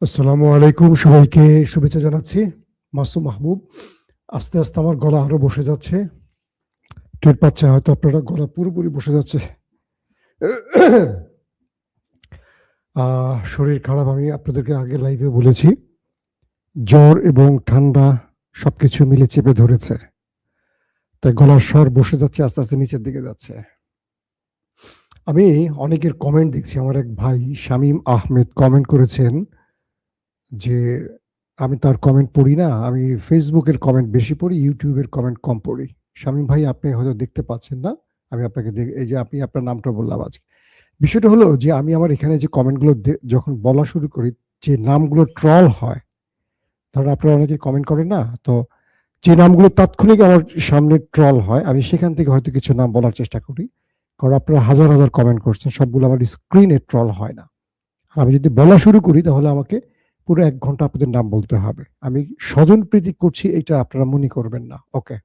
আসসালামু আলাইকুম, সবাইকে শুভেচ্ছা জানাচ্ছি। মাসুম মাহবুব। আস্তে আস্তে আমার গলা আরো বসে যাচ্ছে, টের পাচ্ছেন হয়তো আপনারা, গলা পুরোপুরি বসে যাচ্ছে। শরীর খারাপ, আমি আপনাদেরকে আগে লাইভে বলেছি, জ্বর এবং ঠান্ডা সবকিছু মিলে চেপে ধরেছে, তাই গলার স্বর বসে যাচ্ছে, আস্তে আস্তে নিচের দিকে যাচ্ছে। আমি অনেকের কমেন্ট দেখছি। আমার এক ভাই শামীম আহমেদ কমেন্ট করেছেন যে আমি তার কমেন্ট পড়ি না, আমি ফেসবুকের কমেন্ট বেশি পড়ি, ইউটিউবের কমেন্ট কম পড়ি। শামীম ভাই, আপনি হয়তো দেখতে পাচ্ছেন না, আমি আপনাকে এই যে আপনি আপনার নামটা বললাম আজকে। বিষয়টা হলো যে আমি আমার এখানে যে কমেন্টগুলো যখন বলা শুরু করি, যে নামগুলো ট্রল হয়, ধরো আপনারা অনেকে কমেন্ট করেন না, তো যে নামগুলো তাৎক্ষণিক আমার সামনে ট্রল হয়, আমি সেখান থেকে হয়তো কিছু নাম বলার চেষ্টা করি, কারণ আপনারা হাজার হাজার কমেন্ট করছেন, সবগুলো আমার স্ক্রিনে ট্রল হয় না। আর আমি যদি বলা শুরু করি তাহলে আমাকে পুরো 1 ঘন্টা আপনাদের নাম বলতে হবে। আমি স্বজন প্রীতি করছি, এটা আপনারা মনে করবেন না। ওকে,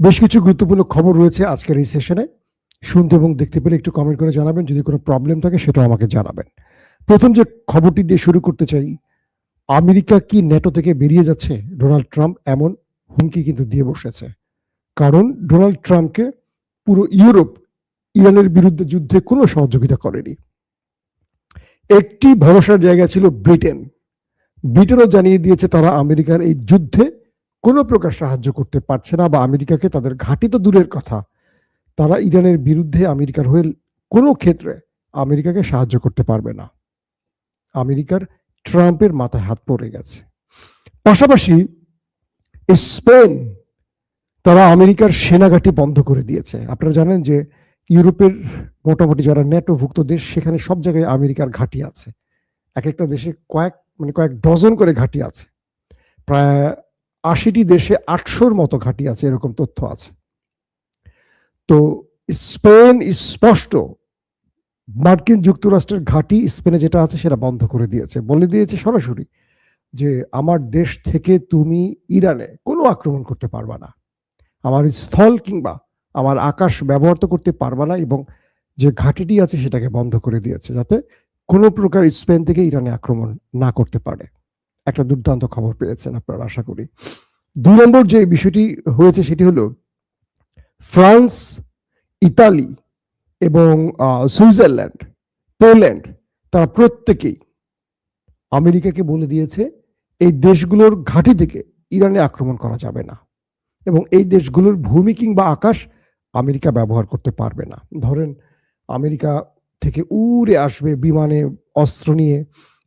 বেশ কিছু গুরুত্বপূর্ণ খবর রয়েছে আজকের এই সেশনে। শুনতে এবং দেখতে পেলে একটু কমেন্ট করে জানাবেন, যদি কোনো প্রবলেম থাকে সেটাও আমাকে জানাবেন। প্রথম যে খবরটি দিয়ে শুরু করতে চাই, আমেরিকা কি ন্যাটো থেকে বেরিয়ে যাচ্ছে? ডোনাল্ড ট্রাম্প এমন হুমকি কিন্তু দিয়ে বসেছে, কারণ ডোনাল্ড ট্রাম্পকে পুরো ইউরোপ ইরানের বিরুদ্ধে যুদ্ধে কোনো সহযোগিতা করেনি। একটি ভরসার জায়গা ছিল ব্রিটেন। ব্রিটেনও জানিয়ে দিয়েছে তারা আমেরিকার এই যুদ্ধে কোনো প্রকার সাহায্য করতে পারছে না, বা আমেরিকাকে তাদের ঘাঁটি তো দূরের কথা, তারা ইরানের বিরুদ্ধে আমেরিকার হয়ে কোনো ক্ষেত্রে আমেরিকাকে সাহায্য করতে পারবে না। আমেরিকার ট্রাম্পের মাথায় হাত পড়ে গেছে। পাশাপাশি স্পেন, তারা আমেরিকার সেনাঘাঁটি বন্ধ করে দিয়েছে। আপনারা জানেন যে ইউরোপের মোটামুটি যারা ন্যাটোভুক্ত দেশ, সেখানে সব জায়গায় আমেরিকার ঘাঁটি আছে। এক একটা দেশে কয়েক ডজন করে ঘাঁটি আছে। প্রায় 80টি দেশে 800-র মতো ঘাঁটি আছে, এরকম তথ্য আছে। তো স্পেন স্পষ্ট মার্কিন যুক্তরাষ্ট্রের ঘাঁটি স্পেনে যেটা আছে সেটা বন্ধ করে দিয়েছে, বলে দিয়েছে সরাসরি যে আমার দেশ থেকে তুমি ইরানে কোনো আক্রমণ করতে পারবা না, আমার স্থল কিংবা আমার আকাশ ব্যবহার তো করতে পারবা না, এবং যে ঘাঁটিটি আছে সেটাকে বন্ধ করে দিয়েছে, যাতে কোনো প্রকার স্পেন থেকে ইরানে আক্রমণ না করতে পারে। একটা দুর্দান্ত খবর পেয়েছেন আপনারা, আশা করি। 2 নম্বর যে বিষয়টি হয়েছে সেটি হলো ফ্রান্স, ইতালি এবং সুইজারল্যান্ড, পোল্যান্ড, তারা প্রত্যেকেই আমেরিকাকে বলে দিয়েছে এই দেশগুলোর ঘাঁটি থেকে ইরানে আক্রমণ করা যাবে না, এবং এই দেশগুলোর ভূমি কিংবা আকাশ আমেরিকা ব্যবহার করতে পারবে না। ধরেন আমেরিকা থেকে উড়ে আসবে বিমানে অস্ত্র নিয়ে,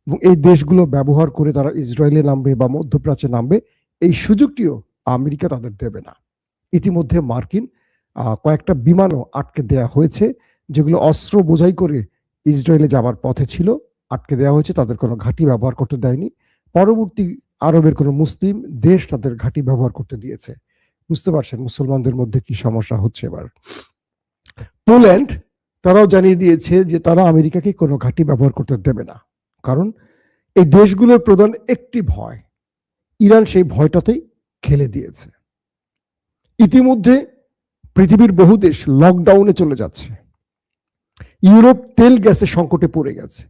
এবং এই দেশগুলো ব্যবহার করে তারা ইসরায়েলে নামবে বা মধ্যপ্রাচ্যে নামবে, এই সুযোগটিও আমেরিকা তাদের দেবে না। ইতিমধ্যে মার্কিন কয়েকটা বিমানও আটকে দেয়া হয়েছে, যেগুলো অস্ত্র বোঝাই করে ইসরায়েলে যাবার পথে ছিল, আটকে দেওয়া হয়েছে, তাদের কোনো ঘাঁটি ব্যবহার করতে দেয়নি। পরবর্তী আরবের কোনো মুসলিম দেশ তাদের ঘাঁটি ব্যবহার করতে দিয়েছে। বুঝতে পারছেন মুসলমানদের মধ্যে কি সমস্যা হচ্ছে এবার। পোল্যান্ড, তারাও জানিয়ে দিয়েছে যে তারা আমেরিকাকে কোনো ঘাঁটি ব্যবহার করতে দেবে না, কারণ এই দেশগুলোর প্রধান একটি ভয়, ইরান সেই ভয়টাতেই খেলে দিয়েছে। ইতিমধ্যে পৃথিবীর বহু দেশ লকডাউনে চলে যাচ্ছে, ইউরোপ তেল গ্যাসের সংকটে পড়ে গেছে,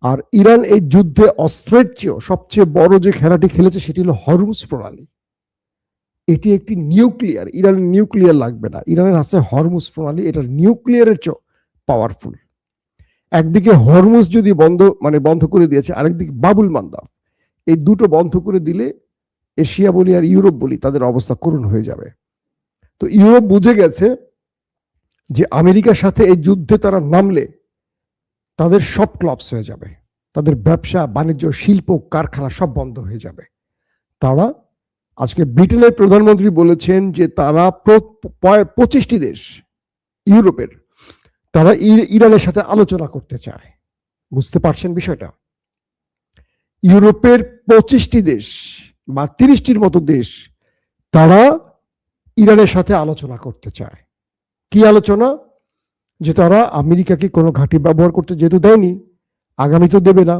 আর ইরান এই যুদ্ধে অস্ত্রের চেয়েও সবচেয়ে বড় যে খেলাটি খেলেছে সেটি হলো হরমুজ প্রণালী। এটি একটি নিউক্লিয়ার, ইরানের নিউক্লিয়ার লাগবে না, ইরানের আছে হরমুজ প্রণালী, এটা নিউক্লিয়ারের চেয়েও পাওয়ারফুল। একদিকে হরমুজ যদি বন্ধ করে দিয়েছে, আরেকদিকে বাবুল মান্দাব, এই দুটো বন্ধ করে দিলে এশিয়া বলি আর ইউরোপ বলি তাদের অবস্থা করুণ হয়ে যাবে। তো ইউরোপ বুঝে গেছে যে আমেরিকার সাথে এই যুদ্ধে তারা নামলে তাদের সব ক্লাবস হয়ে যাবে, তাদের ব্যবসা বাণিজ্য শিল্প কারখানা সব বন্ধ হয়ে যাবে। তারা আজকে ব্রিটেনের প্রধানমন্ত্রী বলেছেন যে তারা 25টি দেশ ইউরোপের, তারা ইরানের সাথে আলোচনা করতে চায়। বুঝতে পারছেন বিষয়টা? ইউরোপের 25টি দেশ বা 30টির মতো দেশ, তারা ইরানের সাথে আলোচনা করতে চায়। কি আলোচনা? যে তারা আমেরিকাকে কোনো ঘাঁটি ব্যবহার করতে যেহেতু দেয়নি, আগামী তো দেবে না,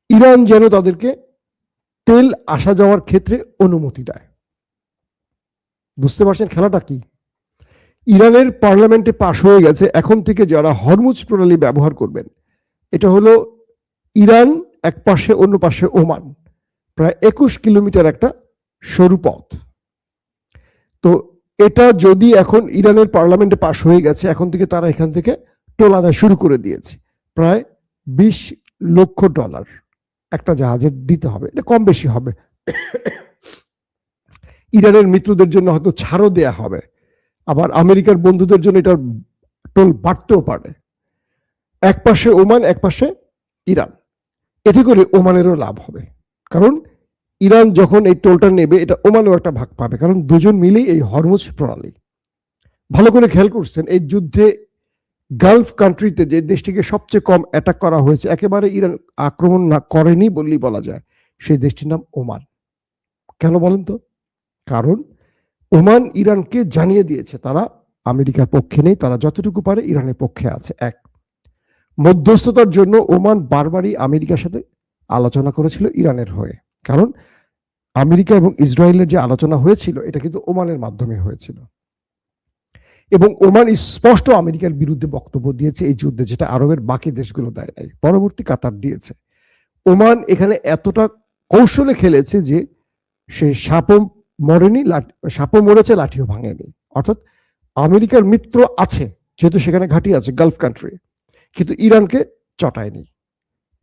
ইরান যেন তাদেরকে তেল আসা যাওয়ার ক্ষেত্রে অনুমতি দেয়। বুঝতে পারছেন খেলাটা কি? ইরানের পার্লামেন্টে পাশ হয়ে গেছে, এখন থেকে যারা হরমুজ প্রণালী ব্যবহার করবেন, এটা হলো ইরান এক পাশে অন্য পাশে ওমান, প্রায় 21 কিলোমিটার একটা সরু পথ। তো এটা যদি এখন ইরানের পার্লামেন্টে পাশ হয়ে গেছে, এখন থেকে তারা এখান থেকে টোল আদায় শুরু করে দিয়েছে। প্রায় $20 লক্ষ একটা জাহাজের দিতে হবে, এটা কম বেশি হবে। ইরানের মিত্রদের জন্য হয়তো ছাড়ও দেয়া হবে, আবার আমেরিকার বন্ধুদের জন্য এটার টোল বাড়তেও পারে। এক পাশে ওমান, এক পাশে ইরান, এতে করে ওমানেরও লাভ হবে, কারণ ইরান যখন এই টোলটা নেবে এটা ওমানও একটা ভাগ পাবে, কারণ দুজন মিলেই এই হরমুজ প্রণালী। ভালো করে খেয়াল করছেন, এই যুদ্ধে গালফ কান্ট্রিতে যে দেশটিকে সবচেয়ে কম অ্যাটাক করা হয়েছে, একেবারে ইরান আক্রমণ না করেনি বললেই বলা যায়, সেই দেশটির নাম ওমান। কেন বলেন তো? কারণ ওমান ইরানকে জানিয়ে দিয়েছে তারা আমেরিকার পক্ষে নেই, তারা যতটুকু পারে ইরানের পক্ষে আছে। এক, মধ্যস্থতার জন্য ওমান বারবারই আমেরিকার সাথে আলোচনা করেছিল ইরানের হয়ে, কারণ আমেরিকা এবং ইসরায়েলের যে আলোচনা হয়েছিল এটা কিন্তু ওমানের মাধ্যমে হয়েছিল, এবং ওমান স্পষ্ট আমেরিকার বিরুদ্ধে বক্তব্য দিয়েছে এই যুদ্ধে, যেটা আরবের বাকি দেশগুলো দেয় নাই। পরবর্তী কাতার দিয়েছে। ওমান এখানে এতটা কৌশলে খেলেছে যে সে সাপও মরেনি, সাপও মরেছে, লাঠিও ভাঙেনি। অর্থাৎ আমেরিকার মিত্র আছে, যেহেতু সেখানে ঘাঁটি আছে গালফ কান্ট্রি, কিন্তু ইরানকে চটায়নি।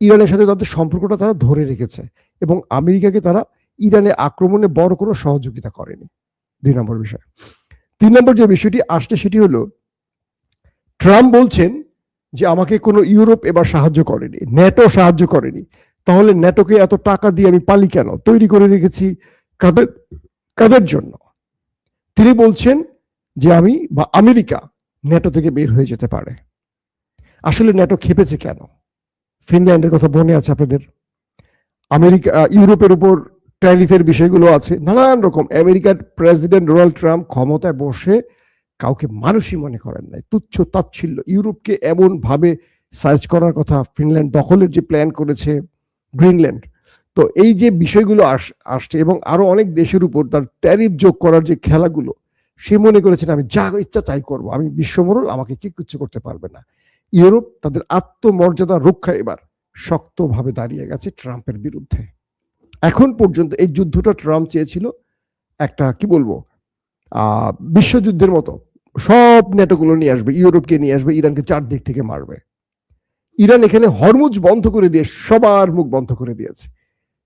ইরানের সাথে তাদের সম্পর্কটা তারা ধরে রেখেছে, এবং আমেরিকাকে তারা ইরানে আক্রমণে বড় কোনো সহযোগিতা করেনি। 2 নম্বর বিষয়। 3 নম্বর যে বিষয়টি আসছে সেটি হলো, ট্রাম্প বলছেন যে আমাকে কোনো ইউরোপ এবার সাহায্য করেনি, ন্যাটো সাহায্য করেনি, তাহলে ন্যাটোকে এত টাকা দিয়ে আমি পালি কেন? তৈরি করে রেখেছি কাদের জন্য? তিনি বলছেন যে আমি বা আমেরিকা ন্যাটো থেকে বের হয়ে যেতে পারে। আসলে ন্যাটো খেপেছে কেন? ফিনল্যান্ডের কথা মনে আছে আপনাদের? আমেরিকা ইউরোপের উপর ট্যারিফের বিষয়গুলো আছে, নানান রকম। আমেরিকার প্রেসিডেন্ট ডোনাল্ড ট্রাম্প ক্ষমতায় বসে কাউকে মানুষই মনে করেন নাই, তুচ্ছ তাচ্ছিল্য। ইউরোপকে এমন ভাবে সার্চ করার কথা, ফিনল্যান্ড দখলের যে প্ল্যান করেছে, গ্রিনল্যান্ড। তো এই যে বিষয়গুলো আসছে, এবং আরো অনেক দেশের উপর তার ট্যারিফ যোগ করার যে খেলাগুলো, সে মনে করেছেন আমি যা ইচ্ছা তাই করবো, আমি বিশ্বমোড়ল, আমাকে কি কিছু করতে পারবে না। ইউরোপ তাদের আত্মমর্যাদা রক্ষা এবার শক্তভাবে দাঁড়িয়ে গেছে ট্রাম্পের বিরুদ্ধে। এখন পর্যন্ত এই যুদ্ধটা ট্রাম্প চেয়েছিল একটা কি বলবো বিশ্বযুদ্ধের মতো, সব ন্যাটোগুলো নিয়ে আসবে, ইউরোপকে নিয়ে আসবে, ইরানকে চারদিক থেকে মারবে। ইরান এখানে হরমুজ বন্ধ করে দিয়ে সবার মুখ বন্ধ করে দিয়েছে।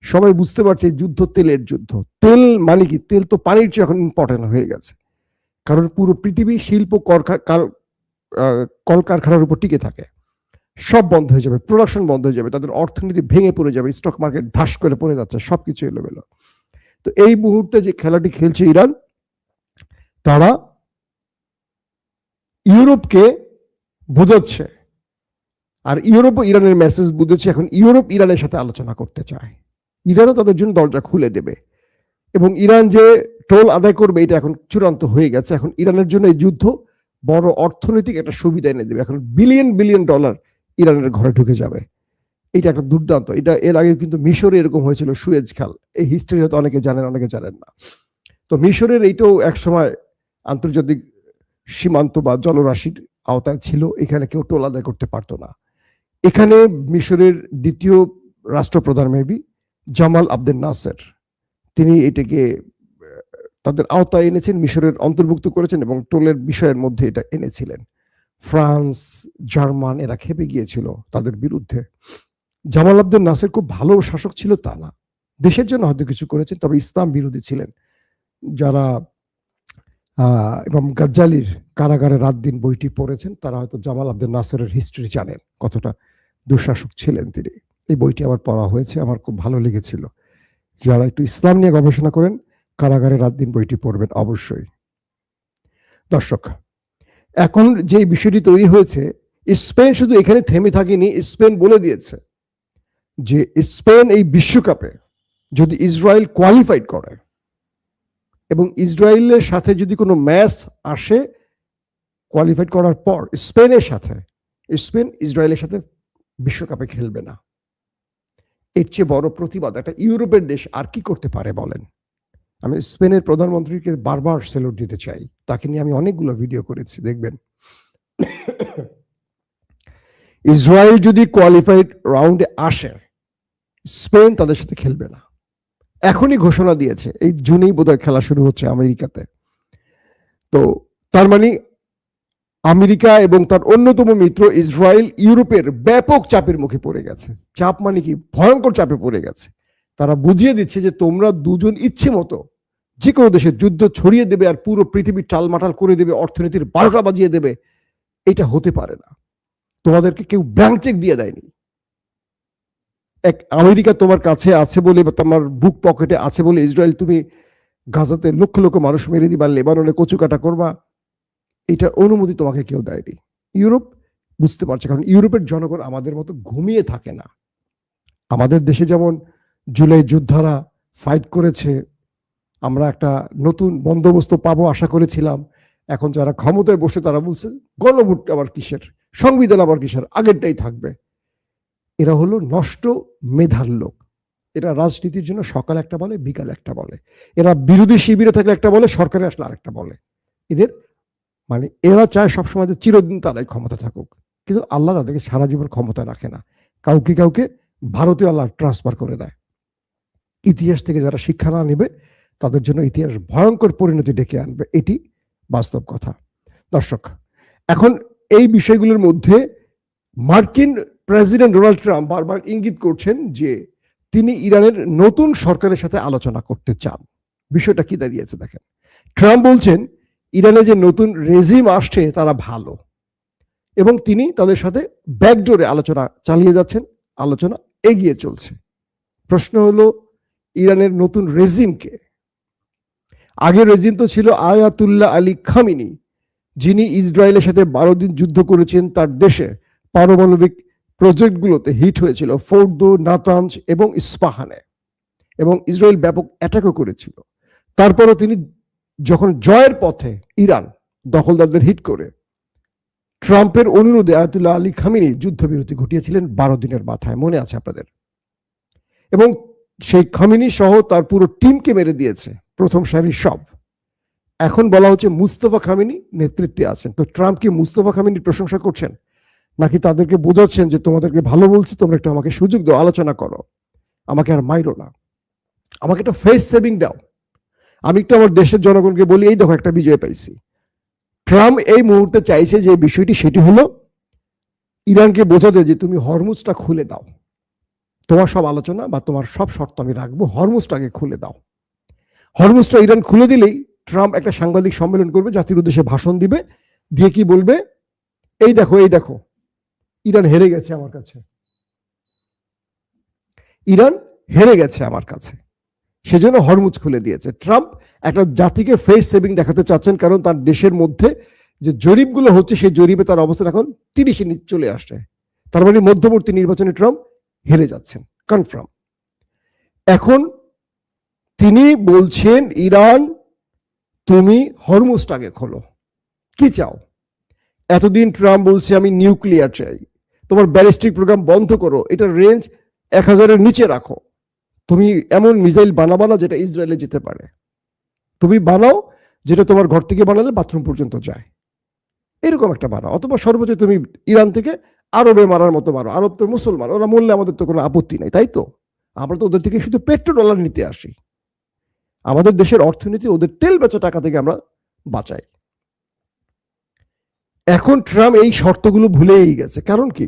সবাই বুঝতে পারছে এই যুদ্ধ তেলের যুদ্ধ। তেল মানে কি? তেল তো পানির চেয়ে এখন ইম্পর্টেন্ট হয়ে গেছে, কারণ পুরো পৃথিবী শিল্প কলকারখানার উপর টিকে থাকে। সব বন্ধ হয়ে যাবে, প্রোডাকশন বন্ধ হয়ে যাবে, তাদের অর্থনীতি ভেঙে পড়ে যাবে, স্টক মার্কেট ধাস করে পড়ে যাচ্ছে, সবকিছু এলোমেলো। তো এই মুহূর্তে যে খেলাটি খেলছে ইরান, তারা ইউরোপকে বোঝাচ্ছে, আর ইউরোপও ইরানের মেসেজ বুঝেছে। এখন ইউরোপ ইরানের সাথে আলোচনা করতে চায়, ইরানও তাদের জন্য দরজা খুলে দেবে, এবং ইরান যে টোল আদায় করবে এটা এখন চূড়ান্ত হয়ে গেছে। এখন ইরানের জন্য এই যুদ্ধ বড় অর্থনৈতিক একটা সুবিধা এনে দেবে। এখন বিলিয়ন বিলিয়ন ডলার ইরানের ঘরে ঢুকে যাবে। এটা একটা দুর্দান্ত। এটা এর আগে কিন্তু মিশরে এরকম হয়েছিল, সুয়েজ খাল। এই হিস্ট্রি হয়তো অনেকে জানেন, অনেকে জানেন না। তো মিশরের এইটাও একসময় আন্তর্জাতিক সীমান্ত বা জলরাশির আওতায় ছিল, এখানে কেউ টোল আদায় করতে পারতো না। এখানে মিশরের দ্বিতীয় রাষ্ট্রপ্রধান মেবি জামাল আবদেল নাসের, তিনি এটাকে তাদের আওতায় এনেছেন, মিশরের অন্তর্ভুক্ত করেছেন, এবং টোলের বিষয়ের মধ্যে এটা এনেছিলেন। ফ্রান্স, জার্মান এরা খেপে গিয়েছিল তাদের বিরুদ্ধে। জামাল আবদেল নাসের খুব ভালো শাসক ছিল তা না, দেশের জন্য হয়তো কিছু করেছেন, তবে ইসলাম বিরোধী ছিলেন। যারা ইমাম গাজ্জালির কারাগারে রাত দিন বইটি পড়েছেন তারা হয়তো জামাল আবদেল নাসেরের হিস্ট্রি জানেন, কতটা দুঃশাসক ছিলেন তিনি। এই বইটি আমার পড়া হয়েছে, আমার খুব ভালো লেগেছিল। যারা একটু ইসলাম নিয়ে গবেষণা করেন, কারাগারে রাত দিন বইটি পড়বেন অবশ্যই। দর্শক, এখন যে বিষয়টি তৈরি হয়েছে, স্পেন শুধু এখানে থেমে থাকেনি। স্পেন বলে দিয়েছে যে স্পেন এই বিশ্বকাপে যদি ইসরায়েল কোয়ালিফাইড করে এবং ইসরায়েলের সাথে যদি কোনো ম্যাচ আসে, কোয়ালিফাইড করার পর স্পেনের সাথে, স্পেন ইসরায়েলের সাথে বিশ্বকাপে খেলবে না। এর চেয়ে বড় প্রতিবাদ একটা ইউরোপের দেশ আর কি করতে পারে বলেন? আমি স্পেনের প্রধানমন্ত্রীকে বারবার স্যালুট দিতে চাই, তাকে নিয়ে আমি অনেকগুলো ভিডিও করেছি, দেখবেন। ইসরায়েল যদি কোয়ালিফাইড রাউন্ডে আসে, স্পেন তাদের সাথে খেলবে না, এখনই ঘোষণা দিয়েছে। এই জুনেই বোধহয় খেলা শুরু হচ্ছে আমেরিকাতে। তো তার মানে আমেরিকা এবং তার অন্যতম মিত্র ইসরায়েল ইউরোপের ব্যাপক চাপের মুখে পড়ে গেছে। চাপ মানে কি, ভয়ঙ্কর চাপে পড়ে গেছে। তারা বুঝিয়ে দিচ্ছে যে তোমরা দুজন ইচ্ছে মতো যে কোনো দেশে যুদ্ধ ছড়িয়ে দেবে আর পুরো পৃথিবী টালমাটাল করে দেবে, অর্থনীতির 12টা বাজিয়ে দেবে। এটা হতে পারে না। তোমাদেরকে কেউ ব্ল্যাঙ্ক চেক দিয়ে দেয়নি। এক আমেরিকা তোমার কাছে আছে বলে বা তোমার বুক পকেটে আছে বলে ইসরায়েল তুমি গাজাতে লক্ষ লক্ষ মানুষ মেরে দিবা, লেবাননে কচুকাটা করবা, এটার অনুমতি তোমাকে কেউ দেয়নি। ইউরোপ বুঝতে পারছে, কারণ ইউরোপের জনগণ আমাদের মতো ঘুমিয়ে থাকে না। আমাদের দেশে যেমন জুলাই যোদ্ধারা ফাইট করেছে, আমরা একটা নতুন বন্দোবস্ত পাবো আশা করেছিলাম। এখন যারা ক্ষমতায় বসে তারা বলছে গণভোট আবার কিসের, সংবিধান আবার কিসের, আগেরটাই থাকবে। এরা হলো নষ্ট মেধার লোক। এরা রাজনীতির জন্য সকালে একটা বলে, বিকালে একটা বলে। এরা বিরোধী শিবিরে থাকলে একটা বলে, সরকারে আসলে আরেকটা বলে। এদের মানে এরা চায় সবসময় যে চিরদিন তারাই ক্ষমতা থাকুক, কিন্তু আল্লাহ তাদেরকে সারা জীবন ক্ষমতা রাখে না। কাউকে কাউকে ভারতীয় আল্লাহ ট্রান্সফার করে দেয়। ইতিহাস থেকে যারা শিক্ষা না নেবে তাদের জন্য ইতিহাস ভয়ঙ্কর পরিণতি ডেকে আনবে, এটি বাস্তব কথা। দর্শক, এখন এই বিষয়গুলোর মধ্যে মার্কিন প্রেসিডেন্ট ডোনাল্ড ট্রাম্প বারবার ইঙ্গিত করছেন যে তিনি ইরানের নতুন সরকারের সাথে আলোচনা করতে চান। বিষয়টা কি দাঁড়িয়েছে দেখেন। ট্রাম্প বলছেন ইরানে যে নতুন রেজিম আসছে তারা ভালো, এবং তিনি তাদের সাথে ব্যাকডোরে আলোচনা চালিয়ে যাচ্ছেন, আলোচনা এগিয়ে চলছে। প্রশ্ন হলো ইরানের নতুন রেজিমকে? আগের রেজিম তো ছিল আয়াতুল্লাহ আলী খামিনি, যিনি ইসরায়েলের সাথে 12 দিন যুদ্ধ করেছেন। তার দেশে পারমাণবিক প্রজেক্টগুলোতে হিট হয়েছিল, ফোর্দো, নাতাঞ্জ এবং ইস্পাহানে, এবং ইসরায়েল ব্যাপক অ্যাটাকও করেছিল। তারপরও তিনি যখন জয়ের পথে ইরান দখলদারদের হিট করে ট্রাম্পের অনুরোধে আয়াতুল্লাহ আলী খামিনি যুদ্ধবিরতি ঘটিয়েছিলেন 12 দিনের মাথায়, মনে আছে আপনাদের। এবং সেই খামিনি সহ তার পুরো টিমকে মেরে দিয়েছে, প্রথম সারির সব। এখন বলা হচ্ছে মুস্তফা খামিনি নেতৃত্বে আছেন। তো ট্রাম্প কি মুস্তফা খামিনির প্রশংসা করছেন, নাকি তাদেরকে বোঝাচ্ছেন যে তোমাদেরকে ভালো বলছি, তোমরা একটু আমাকে সুযোগ দাও, আলোচনা করো, আমাকে আর মাইরো না, আমাকে একটা ফেস সেভিং দাও, আমি একটু আমার দেশের জনগণকে বলি এই দেখো একটা বিজয় পাইছি। ট্রাম্প এই মুহূর্তে চাইছে যে বিষয়টি, সেটি হলো ইরানকে বোঝাতে যে তুমি হরমুজটা খুলে দাও, তোমার সব আলোচনা বা তোমার সব শর্ত আমি রাখবো, হরমুজটাকে খুলে দাও। হরমুজটা ইরান খুলে দিলেই ট্রাম্প একটা সাংবাদিক সম্মেলন করবে, জাতির উদ্দেশ্যে ভাষণ দিবে, দিয়ে কি বলবে, এই দেখো এই দেখো ইরান হেরে গেছে আমার কাছে, ইরান হেরে গেছে আমার কাছে, সেজন্য হরমুজ খুলে দিয়েছে। ট্রাম্প একটা জাতিকে ফেস সেভিং দেখাতে চাচ্ছেন, কারণ তার দেশের মধ্যে যে জরিপগুলো হচ্ছে সেই জরিপে তার অবস্থান এখন 30-এ চলে আসছে। তার মানে মধ্যবর্তী নির্বাচনে ট্রাম্প হেরে যাচ্ছেন কনফার্ম। এখন তিনি বলছেন ইরান তুমি হরমুজটাকে খোলো, কি চাও? এতদিন ট্রাম্প বলছে আমি নিউক্লিয়ার চাই, তোমার ব্যালিস্টিক প্রোগ্রাম বন্ধ করো, এটার রেঞ্জ 1000-এর নিচে রাখো, তুমি এমন মিসাইল বানাবা না যেটা ইসরায়েলে যেতে পারে, তুমি বানাও যেটা তোমার ঘর থেকে বানালে বাথরুম পর্যন্ত যায়, এরকম একটা বানাও, অথবা সর্বোচ্চ তুমি ইরান থেকে আরবে মারার মতো মারো, আরব তো মুসলমান, ওরা মরলে আমাদের তো কোনো আপত্তি নাই, তাই তো? আমরা তো ওদের থেকে শুধু পেট্রো ডলার নিতে আসি, আমাদের দেশের অর্থনীতি ওদের তেল বেচা টাকা থেকে আমরা বাঁচাই। এখন ট্রাম্প এই শর্তগুলো ভুলেই গেছে। কারণ কি?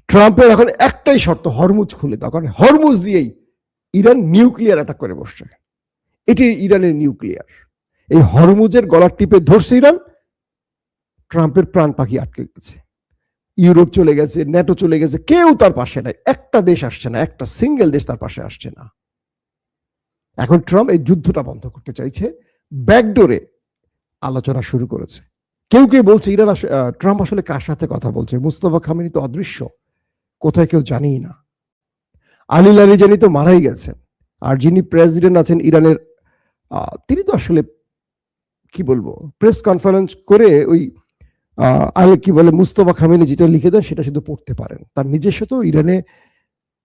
ট্রাম্পের এখন একটাই শর্ত, হরমুজ খুলে দাও, কারণ হরমুজ দিয়েই ইরান নিউক্লিয়ার অ্যাটাক করে বসছে। এটি ইরানের নিউক্লিয়ার। এই হরমুজের গলার টিপে ধরছে ইরান, ট্রাম্পের প্রাণ পাখি আটকে গেছে। ইউরোপ চলে গেছে, ন্যাটো চলে গেছে, কেউ তার পাশে নাই, একটা দেশ আসছে না, একটা সিঙ্গেল দেশ তার পাশে আসছে না। এখন ট্রাম্প এই যুদ্ধটা বন্ধ করতে চাইছে, ব্যাকডোরে আলোচনা শুরু করেছে। কেউ কেউ বলছে ইরান ট্রাম্প আসলে কার সাথে কথা বলছে, মুস্তফা খামিনি তো অদৃশ্য, কোথায় কেউ জানিই না, আলী লারিজানি তো মারাই গেছেন, আর যিনি প্রেসিডেন্ট আছেন ইরানের তিনি তো আসলে কি বলবো, প্রেস কনফারেন্স করে ওই কি বলে মুস্তফা খামিনি যেটা লিখে দেন সেটা শুধু পড়তে পারেন, তার নিজস্ব তো ইরানে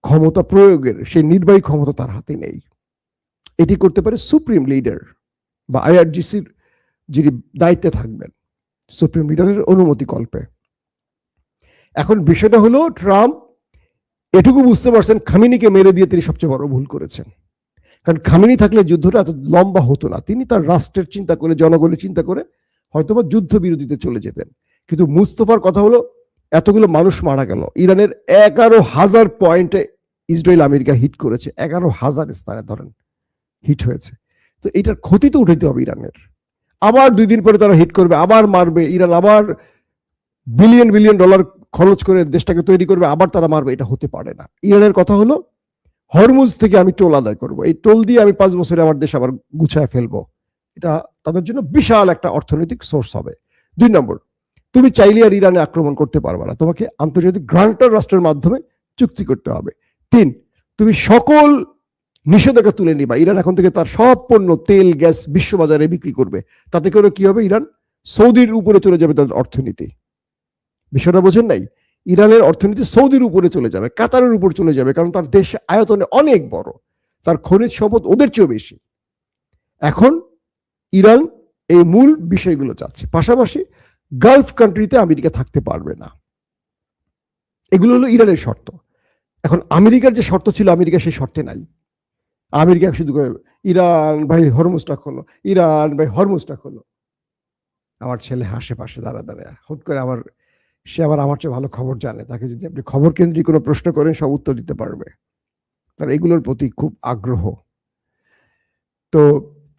ক্ষমতা প্রয়োগের সেই নির্বাহী ক্ষমতা তার হাতে নেই। এটি করতে পারে সুপ্রিম লিডার বা আইআরজিসির যিনি দায়িত্বে থাকবেন, সুপ্রিম লিডারের অনুমতি কল্পে। এখন বিষয়টা হলো ট্রাম্প এটুকু বুঝতে পারছেন খামেনিকে মেরে দিয়ে তিনি সবচেয়ে বড় ভুল করেছেন। কারণ খামেনি থাকলে যুদ্ধটা এত লম্বা হতো না। তিনি তার রাষ্ট্রের চিন্তা করে, জনগণের চিন্তা করে হয়তোবা যুদ্ধ বিরতিতে চলে যেতেন। কিন্তু মুস্তফার কথা হলো এতগুলো মানুষ মারা গেল। ইরানের 11,000 পয়েন্টে ইসরায়েল আমেরিকা হিট করেছে, 11,000 স্থানে ধরেন হিট হয়েছে। তো এটার ক্ষতি তো উঠাইতে হবে ইরানের। আবার 2 দিন পরে তারা হিট করবে, আবার মারবে, ইরান আবার বিলিয়ন বিলিয়ন ডলার খরচ করে দেশটাকে তৈরি করবে, আবার তারা মারবে। এটা হতে পারে না। ইরানের কথা হলো হরমুজ থেকে আমি টোল আদায় করব, এই টোল দিয়ে আমি 5 বছরে আমার দেশ আবার গুছায় ফেলবো। এটা তাদের জন্য বিশাল একটা অর্থনৈতিক সোর্স হবে। 2 নম্বর, তুমি চাইলে আর ইরানে আক্রমণ করতে পারবে না, তোমাকে আন্তর্জাতিক গ্রান্টার রাষ্ট্রের মাধ্যমে চুক্তি করতে হবে। 3, তুমি সকল নিষেধাজ্ঞা তুলে নিবা। ইরান এখন থেকে তার সব পণ্য, তেল, গ্যাস বিশ্ববাজারে বিক্রি করবে। তাতে করে কি হবে? ইরান সৌদির উপরে চলে যাবে তাদের অর্থনীতি। বিষয়টা বোঝেন নাই? ইরানের অর্থনীতি সৌদির উপরে চলে যাবে, কাতারের উপর চলে যাবে, কারণ তার দেশ আয়তনে অনেক বড়, তার খনিজ সম্পদ ওদের চেয়েও বেশি। এখন ইরান এই মূল বিষয়গুলো চাচ্ছে। পাশাপাশি গালফ কান্ট্রিতে আমেরিকা থাকতে পারবে না। এগুলো হলো ইরানের শর্ত। এখন আমেরিকার যে শর্ত ছিল, আমেরিকা সেই শর্তে নাই। আমেরিকা শুধু ইরান ভাই হরমুজটা খোলো, ইরান ভাই হরমুজটা খোলো। আমার ছেলে হাসে পাশে দাঁড়া দাঁড়া, হুট করে সে আবার আমার চেয়ে ভালো খবর জানে। তাকে যদি আপনি খবর কেন্দ্রিক কোনো প্রশ্ন করেন, সব উত্তর দিতে পারবে। তার এগুলোর প্রতি খুব আগ্রহ। তো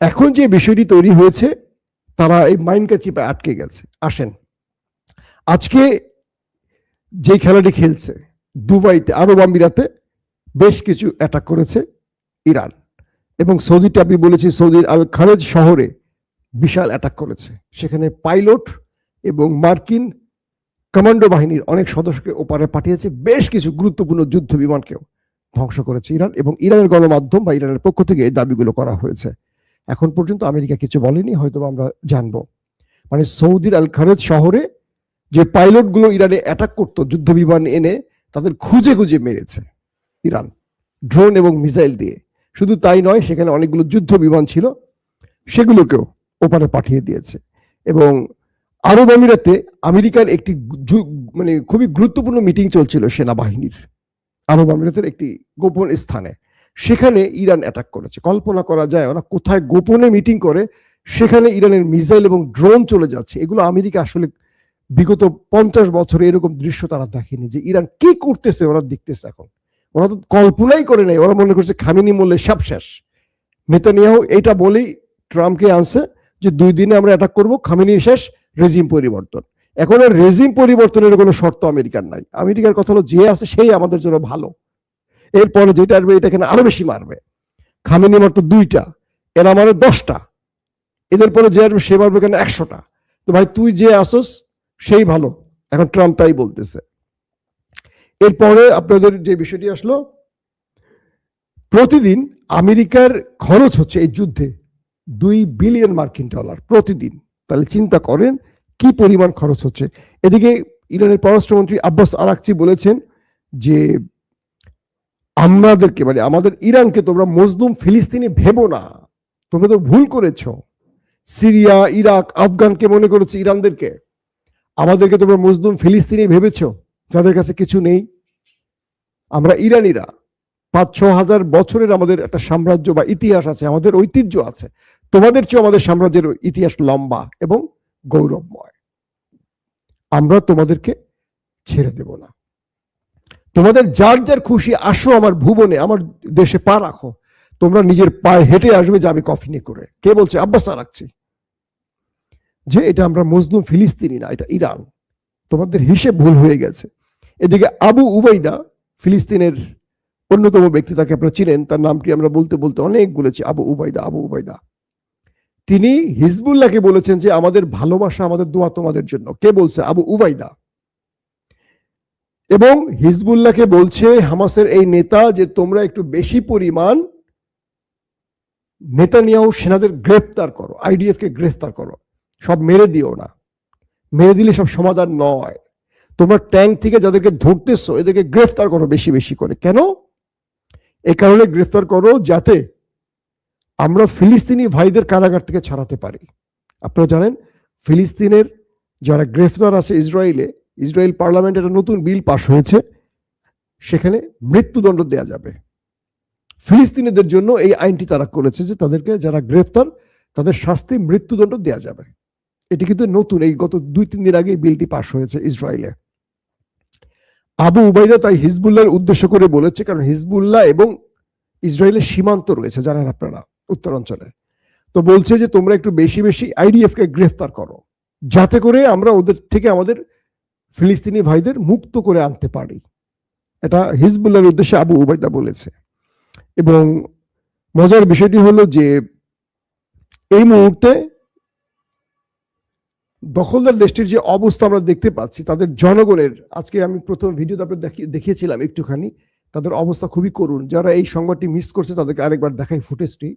এখন যে বিষয়টি তৈরি হয়েছে, তারা এই মাইনকা চিপে আটকে গেছে। আসেন, আজকে যে খেলাটি খেলছে দুবাইতে, আরব আমিরাতে বেশ কিছু অ্যাটাক করেছে ইরান, এবং সৌদিতে আমি বলেছি সৌদির আল খারেজ শহরে বিশাল অ্যাটাক করেছে। সেখানে পাইলট এবং মার্কিন কমান্ডো বাহিনীর অনেক সদস্যকে ওপারে পাঠিয়েছে। বেশ কিছু গুরুত্বপূর্ণ যুদ্ধ বিমানকেও ধ্বংস করেছে ইরান, এবং ইরানের গণমাধ্যম বা ইরানের পক্ষ থেকে এই দাবিগুলো করা হয়েছে। এখন পর্যন্ত আমেরিকা কিছু বলেনি, হয়তো আমরা জানবো। মানে সৌদির আল খারেজ শহরে যে পাইলটগুলো ইরানে অ্যাটাক করতো যুদ্ধ বিমান এনে, তাদের খুঁজে খুঁজে মেরেছে ইরান ড্রোন এবং মিসাইল দিয়ে। শুধু তাই নয়, সেখানে অনেকগুলো যুদ্ধ বিমান ছিল, সেগুলোকেও ওপারে পাঠিয়ে দিয়েছে। এবং আরব আমিরাতে আমেরিকার একটি মানে খুবই গুরুত্বপূর্ণ মিটিং চলছিল সেনাবাহিনীর, আরব আমিরাতের একটি গোপন স্থানে। সেখানে ইরান অ্যাটাক করেছে। কল্পনা করা যায় ওরা কোথায় গোপনে মিটিং করে, সেখানে ইরানের মিসাইল এবং ড্রোন চলে যাচ্ছে। এগুলো আমেরিকা আসলে বিগত 50 বছরে এরকম দৃশ্য তারা দেখেনি, যে ইরান কি করতেছে ওরা দেখতেছে। এখন ওরা তো কল্পনাই করে নাই। ওরা মনে করছে খামেনি মূল্যে সব শেষ। নেতানিয়াহু এটা বলেই ট্রাম্পকে আনছে যে 2 দিনে আমরা অ্যাটাক করবো, খামেনি শেষ, রেজিম পরিবর্তন। এখন আর রেজিম পরিবর্তনের কোনো শর্ত আমেরিকার নাই। আমেরিকার কথা হলো যে আছে সেই আমাদের জন্য ভালো, এরপরে যেটা আসবে এটা এখানে আরো বেশি মারবে। খামেনি মারতো 2টা, এরা মারে 10টা, এদের পরে যে আসবে সে মারবে কেন 100টা। তো ভাই তুই যে আসস সেই ভালো, এখন ট্রাম্প তাই বলতেছে। এরপরে আপনাদের যে বিষয়টি আসলো, প্রতিদিন আমেরিকার খরচ হচ্ছে এই যুদ্ধে $2 বিলিয়ন মার্কিন ডলার প্রতিদিন। তাহলে চিন্তা করেন কি পরিমাণ খরচ হচ্ছে। এদিকে ইরানের পররাষ্ট্রমন্ত্রী আব্বাস আরাকচি বলেছেন যে আমাদেরকে, মানে আমাদের ইরানকে তোমরা মজলুম ফিলিস্তিনি ভেবো না, তোমরা তো ভুল করেছো। সিরিয়া, ইরাক, আফগানকে মনে করেছো ইরানদেরকে, আমাদেরকে তোমরা মজলুম ফিলিস্তিনি ভেবেছো যাদের কাছে কিছু নেই। আমরা ইরানিরা 5-6 হাজার বছরের আমাদের একটা সাম্রাজ্য বা ইতিহাস আছে, আমাদের ঐতিহ্য আছে। তোমাদের চেয়ে আমাদের সাম্রাজ্যের ইতিহাস লম্বা এবং গৌরবময়। আমরা তোমাদেরকে ছেড়ে দেব না। তোমাদের যার যার খুশি আসো আমার ভুবনে, আমার দেশে পা রাখো, তোমরা নিজের পায়ে হেঁটে আসবে, যাবে কফিনে করে। কে বলছে? Abbas Araghchi. যে এটা আমরা মজলুম ফিলিস্তিনি না, এটা ইরান, তোমাদের হিসেব ভুল হয়ে গেছে। এদিকে আবু উবাইদা, ফিলিস্তিনের অন্যতম ব্যক্তি, তাকে আপনারা চিনেন, তার নামটি আমরা বলতে বলতে অনেক বলেছি, আবু উবাইদা। তিনি হিজবুল্লাহকে বলেছেন যে আমাদের ভালোবাসা, আমাদের দোয়া তোমাদের জন্য। কে বলছে? আবু উবাইদা। এবং হিজবুল্লাহকে বলছে হামাসের এই নেতা যে তোমরা একটু বেশি পরিমাণ নেতানিয়াহু সেনাদের গ্রেফতার করো, আইডিএফ কে গ্রেফতার করো, সব মেরে দিও না, মেরে দিলে সব সমাধান নয়। তোমরা ট্যাঙ্ক থেকে যাদেরকে ধরতেছো এদেরকে গ্রেফতার করো বেশি বেশি করে। কেন? এই কারণে গ্রেফতার করো যাতে আমরা ফিলিস্তিনি ভাইদের কারাগার থেকে ছাড়াতে পারি। আপনারা জানেন ফিলিস্তিনের যারা গ্রেফতার আছে ইসরায়েল পার্লামেন্টে একটা নতুন বিল পাশ হয়েছে, সেখানে মৃত্যুদণ্ড দেয়া যাবে। ফিলিস্তিনিদের জন্য এই আইনটি তারা করেছে যে তাদেরকে যারা গ্রেফতার তাদের শাস্তি মৃত্যুদণ্ড দেয়া যাবে। এটি কিন্তু নতুন, এই গত 2-3 দিন আগে বিলটি পাশ হয়েছে ইসরায়েলে। আবু উবাইদা তাই হিজবুল্লাহর উদ্দেশ্য করে বলেছে, কারণ হিজবুল্লাহ এবং ইসরায়েলের সীমান্ত রয়েছে জানেন আপনারা উত্তরাঞ্চলে। তো বলছে যে তোমরা একটু বেশি বেশি আইডিএফ কে গ্রেফতার করো, যাতে করে আমরা ওদের থেকে আমাদের ফিলিস্তিনি ভাইদের মুক্ত করে আনতে পারি। এটা হিজবুল্লাহর উদ্দেশ্যে আবু উবাইদা বলেছে। এবং মজার বিষয়টি হলো যে এই মুহূর্তে দখলদার দেশটির যে অবস্থা আমরা দেখতে পাচ্ছি, তাদের জনগণের, আজকে আমি প্রথম ভিডিওতে আপনাদের দেখিয়েছিলাম একটুখানি, তাদের অবস্থা খুবই করুণ। যারা এই সংবাদটি মিস করছে তাদেরকে আরেকবার দেখাই ফুটেজটি,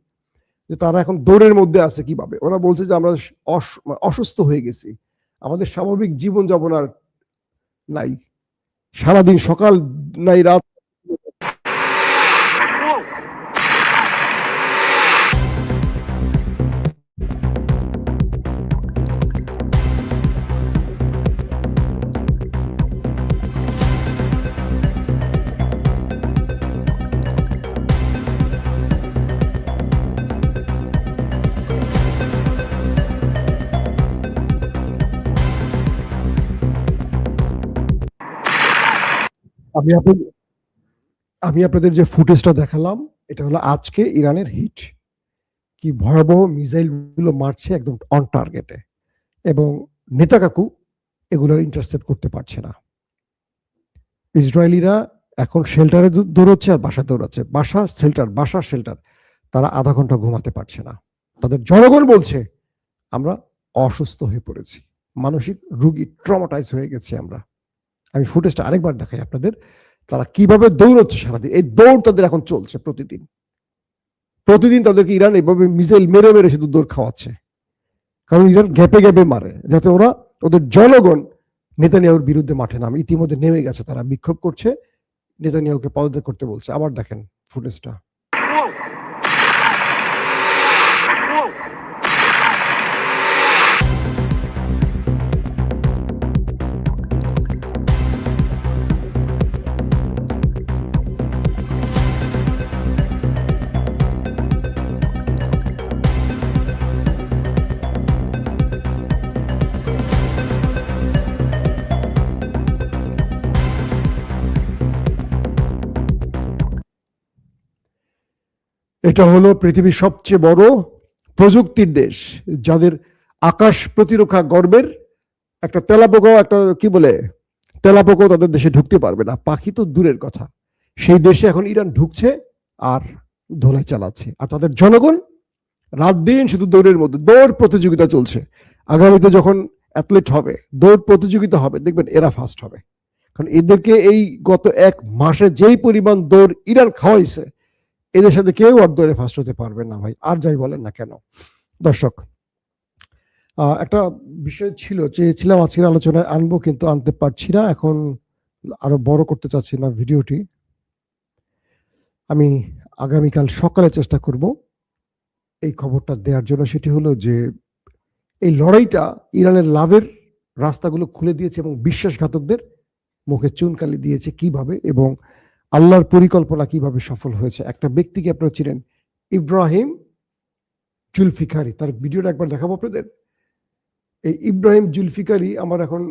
যে তারা এখন দৌড়ের মধ্যে আছে কিভাবে। ওরা বলছে যে আমরা অসুস্থ হয়ে গেছি, আমাদের স্বাভাবিক জীবনযাপন আর নাই, সারাদিন সকাল নাই রাত। আমি আপনাদের যে ফুটেজটা দেখালাম, এটা হলো আজকে ইরানের হিট, কি ভয়াবহ মিসাইল গুলো মারছে একদম অন টার্গেটে, এবং নেতা কাকু এগুলোর ইন্টারসেপ্ট করতে পারছে না। ইসরায়েলিরা এখন শেল্টারে দৌড়চ্ছে আর বাসা দৌড়াচ্ছে, বাসা শেল্টার। তারা আধা ঘন্টা ঘুমাতে পারছে না। তাদের জনগণ বলছে আমরা অসুস্থ হয়ে পড়েছি, মানসিক রোগী, ট্রমাটাইজ হয়ে গেছি আমরা। আমি ফুটেজটা আরেকবার দেখাই আপনাদের, তারা কিভাবে দৌড়চ্ছে সারাদিন। এই দৌড় তাদের এখন চলছে প্রতিদিন তাদেরকে ইরান এইভাবে মিসাইল মেরে মেরে শুধু দৌড় খাওয়াচ্ছে, কারণ ইরান গ্যাপে গ্যাপে মারে, যাতে ওদের জনগণ নেতানিয়াহুর বিরুদ্ধে মাঠে নামে। ইতিমধ্যে নেমে গেছে, তারা বিক্ষোভ করছে, নেতানিয়াহুকে পদত্যাগ করতে বলছে। আবার দেখেন ফুটেজটা। এটা হলো পৃথিবীর সবচেয়ে বড় প্রযুক্তির দেশ, যাদের আকাশ প্রতিরক্ষা গর্বের একটা তেলাপোকাও তাদের দেশে ঢুকতে পারবে না, পাখি তো দূরের কথা। সেই দেশে এখন ইরান ঢুকছে আর ধোলাই চালাচ্ছে, আর তাদের জনগণ রাত দিন শুধু দৌড়ের মধ্যে। দৌড় প্রতিযোগিতা চলছে, আগামীতে যখন অ্যাথলেট হবে, দৌড় প্রতিযোগিতা হবে, দেখবেন এরা ফার্স্ট হবে। কারণ এদেরকে এই গত 1 মাসে যেই পরিমাণ দৌড় ইরান খাওয়াইছে, এদের সাথে কেউ আর দৌড়ে ফার্স্ট হতে পারবে না ভাই, আর যাই বলেন না কেন। দর্শক, একটা বিষয় চেয়েছিলাম আজকের আলোচনায় আনবো, কিন্তু আনতে পারছি না, এখন আরো বড় করতে চাচ্ছি না ভিডিওটি। আমি আগামীকাল সকালে চেষ্টা করব এই খবরটা দেওয়ার জন্য। সেটি হলো যে এই লড়াইটা ইরানের লাভের রাস্তাগুলো খুলে দিয়েছে এবং বিশ্বাসঘাতকদের মুখে চুনকালি দিয়েছে কিভাবে, এবং আল্লাহর পরিকল্পনা কিভাবে সফল হয়েছে। একটা ব্যক্তিকে আপনারা চিনেন, ইব্রাহিম জুলফিকারি, তার ভিডিওটা একবার দেখাবো আপনাদের। এই ইব্রাহিম জুলফিকারি আমার এখন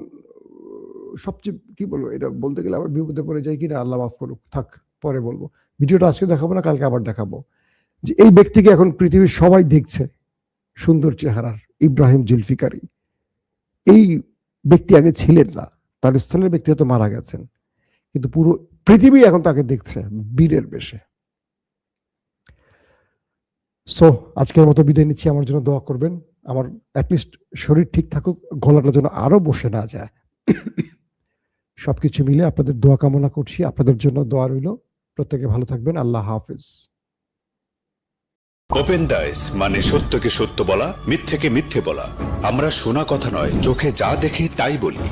সবচেয়ে কি বলবো, এটা বলতে গেলে আবার বিপদে পড়ে যাই কিনা, আল্লাহ মাফ করুক, থাক পরে বলবো। ভিডিওটা আজকে দেখাবো না, কালকে আবার দেখাবো। যে এই ব্যক্তিকে এখন পৃথিবীর সবাই দেখছে, সুন্দর চেহারার ইব্রাহিম জুলফিকারি। এই ব্যক্তি আগে ছিলেন না, তার স্থানের ব্যক্তি হয়তো মারা গেছেন, কিন্তু পুরো পৃথিবী এখন তাকে দেখছে বীরের বেশে। সো আজকের মতো বিদায় নিচ্ছি, আমার জন্য দোয়া করবেন, আমার অ্যাটলিস্ট শরীর ঠিক থাকুক, গলাটা যেন আরো বসে না যায়। সবকিছু মিলে আপনাদের দোয়া কামনা করছি, আপনাদের জন্য দোয়া রইল। প্রত্যেকে ভালো থাকবেন, আল্লাহ হাফেজ। ওপেন দাইস মানে সত্যকে সত্য বলা, মিথ্যেকে মিথ্যে বলা। আমরা শোনা কথা নয়, চোখে যা দেখি তাই বলি।